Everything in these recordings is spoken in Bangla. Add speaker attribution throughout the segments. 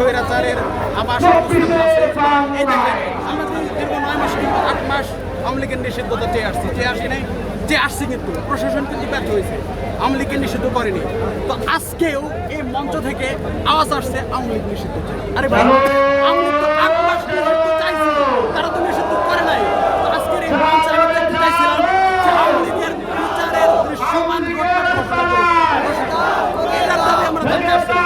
Speaker 1: স্বৈরাচারের আবাস এই দেখেন আমরা দীর্ঘ 9 মাস কিন্তু 8 মাস আওয়ামী লীগের নিষিদ্ধতা চেয়ে আসি নাই যে আসছে কিন্তু প্রশাসন কিন্তু ব্যর্থ হয়েছে আওয়ামী লীগকে নিষিদ্ধ করেনি। তো আজকেও এই মঞ্চ থেকে আওয়াজ আসছে আওয়ামী লীগ নিষিদ্ধ চাই। আরে ভাই আওয়ামী লীগ তো 8 মাস নিষিদ্ধ চাইছে, তারা তো নিষিদ্ধ করে নাই। তো আজকের এই মঞ্চে আমি দেখতে চাইছিলাম যে আওয়ামী লীগের বিচারের দৃশ্যমান ঘটনা ঘোষণা করে এটার দাবি আমরা দেখতে আসছিলাম।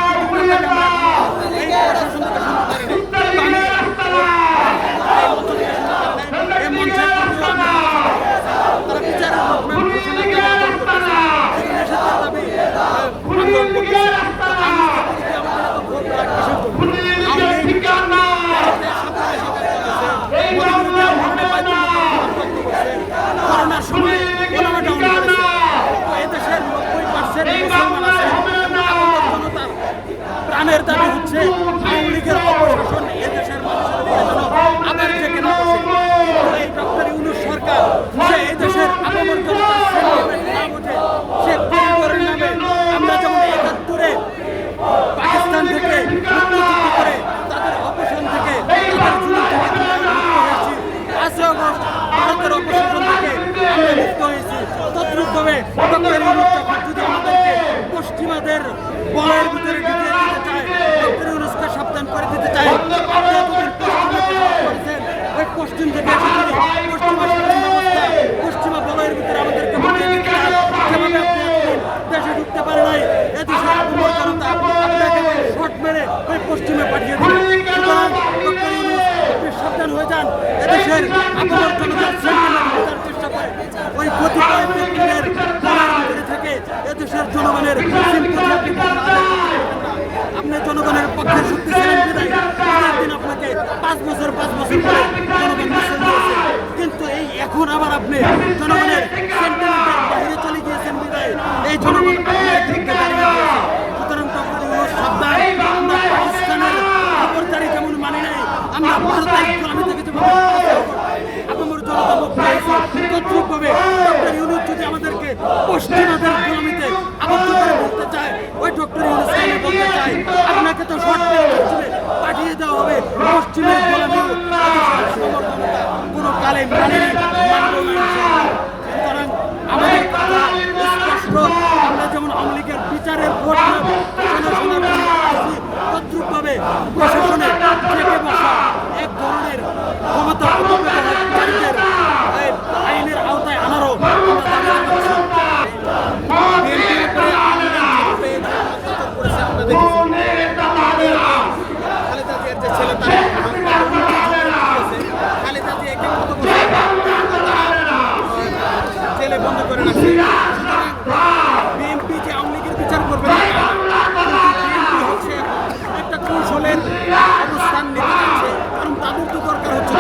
Speaker 1: প্রাণের দাবি হচ্ছে আওয়ামী লীগের অপশাসন এদেশের মানুষের আবার থেকে না বসে। এই ডক্টর ইউনূস সরকার সে এদেশের আপামর জনতার সে পরিবারের নামে আমরা যেমন ৭১-এ পাকিস্তান থেকে মুক্তি করে তাদের অপশাসন থেকে তাদের জুলুম থেকে আমরা মুক্ত হয়েছি, ৫ই আগস্ট ভারতের অপশাসন থেকে আমরা মুক্ত হয়েছি। তদ্রুপভাবে ডক্টর ইউনূস যখন যদি আমাদেরকে পশ্চিমাদের বলের ভিতরে ঢুকিয়ে দিতে চায়, ডক্টর ইউনূসকে সাবধান করে দিতে চায়। আপনি এতদিন পশ্চিমে করেছেন, ওই পশ্চিম থেকে পশ্চিমা ব্যবস্থা পশ্চিমা বলের ভিতরে আমাদেরকে ঢুকিয়ে দিতে চান। যেভাবে আপনি এতদিন দেশে ঢুকতে পারে নাই, এদেশের আপামর জনতা আপনাকে শট মেরে ওই পশ্চিমে পাঠিয়ে দিল। সুতরাং ডক্টর ইউনূস আপনি সাবধান হয়ে যান। এদেশের আপামর জনতার সেন্টিমেন্ট বোঝার চেষ্টা করে ওই কতিপয় ব্যক্তিদের বলের ভিতরে থেকে এদেশের জনগণের সিম্পথি আপনি জনগণের পক্ষে শক্তি ছিলেন বিদায় দিন আপনাকে 5 বছর পরে জনগণ মিছিল দিয়েছে। কিন্তু এই এখন আবার আপনি জনগণের সেন্টিমেন্টের বাইরে চলে গিয়েছেন বিদায় এই জনগণ আপনার বিরুদ্ধে দাঁড়িয়ে গিয়েছে। সুতরাং ডক্টর ইউনূস সাবধান। আমরা পাকিস্তানের খবরদারি যেমন মানি নাই, আমরা ভারতের গোলামি থেকে যেভাবে আপামর জনতা মুক্ত হয়েছে, তদ্রুপভাবে ডক্টর ইউনূস যদি আমাদেরকে পশ্চিমাদের গোলামিতে আবদ্ধ করে বলতে চায়, ওই ডক্টর ইউনূসকে আমি বলতে চাই আপনাকে তো শর্ট পশ্চিমে পাঠিয়ে দেওয়া হবে। পশ্চিমের গোলামি কোনো কালে মানেনি, মানব না। সুতরাং আমাদের কথা স্পষ্ট, আমরা যেমন আওয়ামী লীগের বিচারের ভোট তদ্রুপভাবে প্রশাসনে থেকে বসা এক ধরনের ক্ষমতা অপব্যবহারকারীদের আইনের আওতায় আনারও জেলে বন্ধ করে রাখছে। বিএনপি যে আওয়ামী লীগের বিচার করবে বিএনপি হচ্ছে একটা কৌশলের অবস্থান নিতে যাচ্ছে, কারণ তাদের তো দরকার হচ্ছে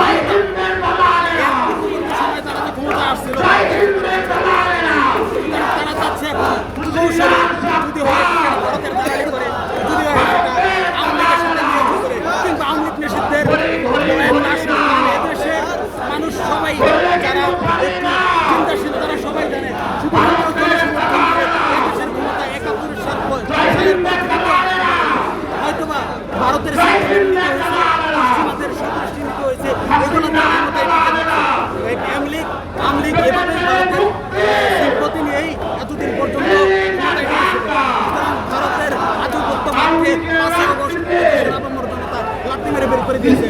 Speaker 1: সময় তারা যে ক্ষমতা আসছিল তারা চাচ্ছে এখন কৌশলে যদি হয় ভারতের দালালি করে, যদি হয় আওয়ামী লীগের সাথে নিয়োগ করে, কিন্তু আওয়ামী লীগ নিষিদ্ধের এদেশের মানুষ সবাই যারা চিন্তাশীল তারা সবাই জানে শুধুমাত্র জনসমর্থন দিয়ে এদেশের ক্ষমতা ৭১ সালের হয়তোবা ভারতের পশ্চিমাদের সদৃষ্টি নিতে হয়েছে, এগুলো আওয়ামী লীগ এভাবে ভারতের সিম্পতি নিয়েই এতদিন পর্যন্ত ক্ষমতায় টিকেছিল। সুতরাং ভারতের আধিপত্য ভাগকে ৫ই আগস্ট আপামর জনতা লাথি মেরে বের করে দিয়েছে।